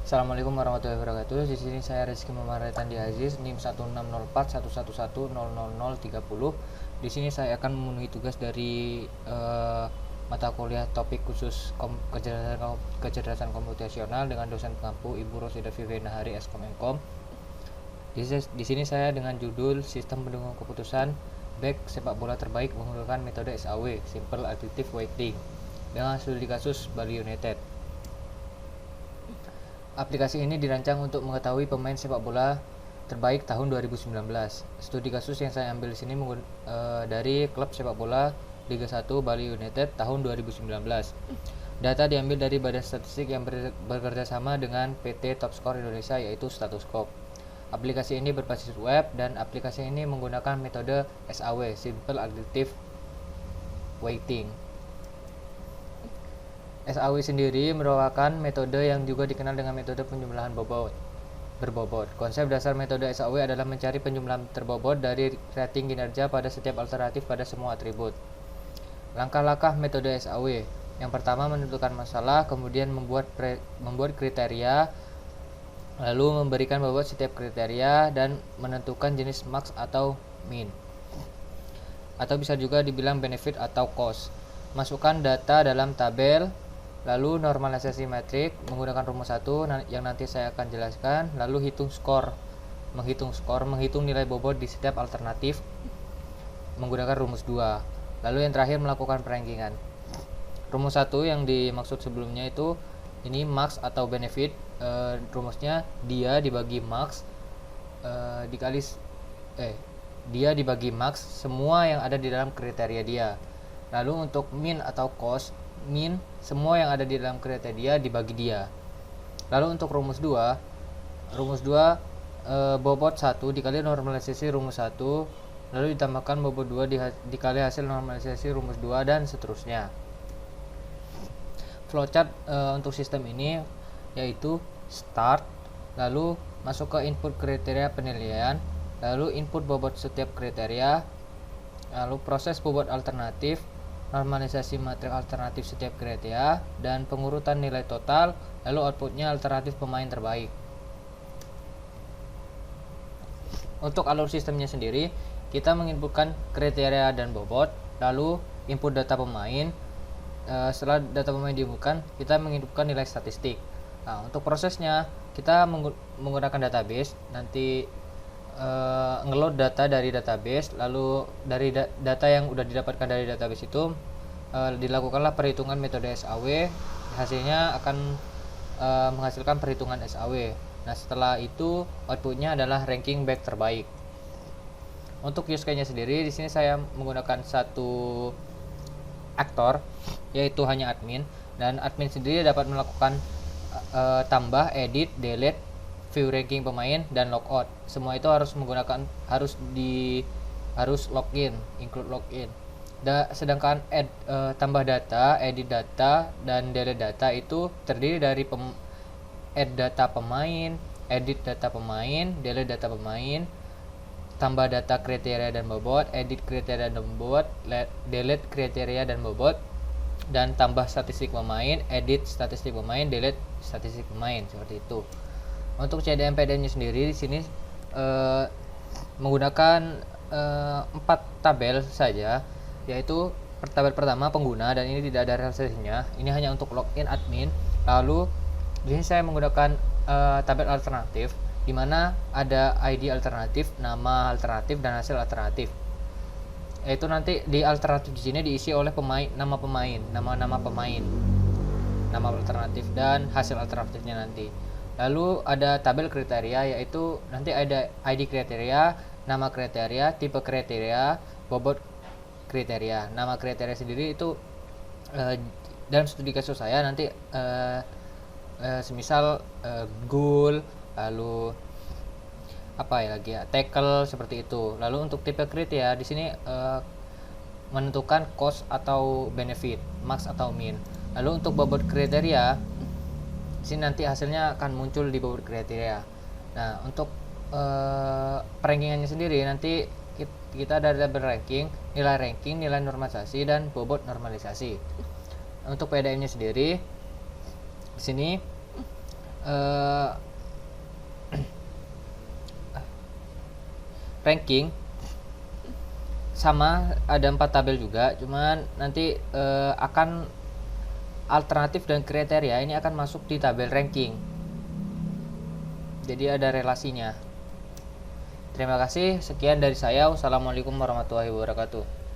Assalamualaikum warahmatullahi wabarakatuh. Di sini saya Rizky Muhammad Tandi Aziz, NIM 16041110030. Di sini saya akan memenuhi tugas dari mata kuliah topik khusus kecerdasan komputasional dengan dosen pengampu Ibu Rosida Viviana Hari Eskom Enkom. Di sini saya dengan judul Sistem Pendukung Keputusan Back Sepak Bola Terbaik menggunakan metode SAW Simple Additive Weighting dengan studi kasus Bali United. Aplikasi ini dirancang untuk mengetahui pemain sepak bola terbaik tahun 2019. Studi kasus yang saya ambil di sini dari klub sepak bola Liga 1 Bali United tahun 2019. Data diambil dari badan statistik yang bekerja sama dengan PT Top Score Indonesia, yaitu Statuscope. Aplikasi ini berbasis web dan aplikasi ini menggunakan metode SAW Simple Additive Weighting. SAW sendiri merupakan metode yang juga dikenal dengan metode penjumlahan berbobot. Konsep dasar metode SAW adalah mencari penjumlahan terbobot dari rating kinerja pada setiap alternatif pada semua atribut. Langkah-langkah metode SAW: yang pertama, menentukan masalah, kemudian membuat kriteria, lalu memberikan bobot setiap kriteria, dan menentukan jenis max atau min, atau bisa juga dibilang benefit atau cost. Masukkan data dalam tabel, lalu normalisasi metrik menggunakan rumus 1 yang nanti saya akan jelaskan, lalu menghitung nilai bobot di setiap alternatif menggunakan rumus 2. Lalu yang terakhir, melakukan perankingan. Rumus 1 yang dimaksud sebelumnya itu ini max atau benefit, rumusnya dia dibagi max dia dibagi max semua yang ada di dalam kriteria dia. Lalu untuk min atau cost, min semua yang ada di dalam kriteria dia dibagi dia. Lalu untuk rumus 2 bobot 1 dikali normalisasi rumus 1, lalu ditambahkan bobot 2 dikali hasil normalisasi rumus 2, dan seterusnya. Flowchart untuk sistem ini yaitu start, lalu masuk ke input kriteria penilaian, lalu input bobot setiap kriteria, lalu proses bobot alternatif, normalisasi matrik alternatif setiap kriteria, dan pengurutan nilai total, lalu outputnya alternatif pemain terbaik. Untuk alur sistemnya sendiri, kita menginputkan kriteria dan bobot, lalu input data pemain. Setelah data pemain diinputkan, kita menginputkan nilai statistik. Nah, untuk prosesnya kita menggunakan database, nanti ngeload data dari database, lalu dari data yang sudah didapatkan dari database itu dilakukanlah perhitungan metode SAW. Hasilnya akan menghasilkan perhitungan SAW. Nah, setelah itu outputnya adalah ranking back terbaik. Untuk use case-nya sendiri, di sini saya menggunakan satu aktor, yaitu hanya admin, dan admin sendiri dapat melakukan tambah, edit, delete, view ranking pemain, dan logout. Semua itu harus login, include login. Sedangkan tambah data, edit data, dan delete data itu terdiri dari add data pemain, edit data pemain, delete data pemain, tambah data kriteria dan bobot, edit kriteria dan bobot, delete kriteria dan bobot, dan tambah statistik pemain, edit statistik pemain, delete statistik pemain, seperti itu. Untuk CDM PDM-nya sendiri di sini menggunakan 4 tabel saja, yaitu tabel pertama pengguna, dan ini tidak ada realisasinya. Ini hanya untuk login admin. Lalu di sini saya menggunakan tabel alternatif, di mana ada ID alternatif, nama alternatif, dan hasil alternatif. Yaitu nanti di alternatif di sini diisi oleh nama alternatif dan hasil alternatifnya nanti. Lalu ada tabel kriteria, yaitu nanti ada ID kriteria, nama kriteria, tipe kriteria, bobot kriteria. Nama kriteria sendiri itu dalam studi kasus saya nanti semisal goal, lalu tackle, seperti itu. Lalu untuk tipe kriteria di sini menentukan cost atau benefit, max atau min. Lalu untuk bobot kriteria di sini nanti hasilnya akan muncul di bobot kriteria. Nah, untuk perankingannya sendiri nanti kita ada tabel ranking, nilai normalisasi, dan bobot normalisasi. Untuk PDM-nya sendiri di sini eh, ranking sama, ada 4 tabel juga, cuman nanti akan alternatif dan kriteria ini akan masuk di tabel ranking, jadi ada relasinya. Terima kasih, sekian dari saya. Wassalamualaikum warahmatullahi wabarakatuh.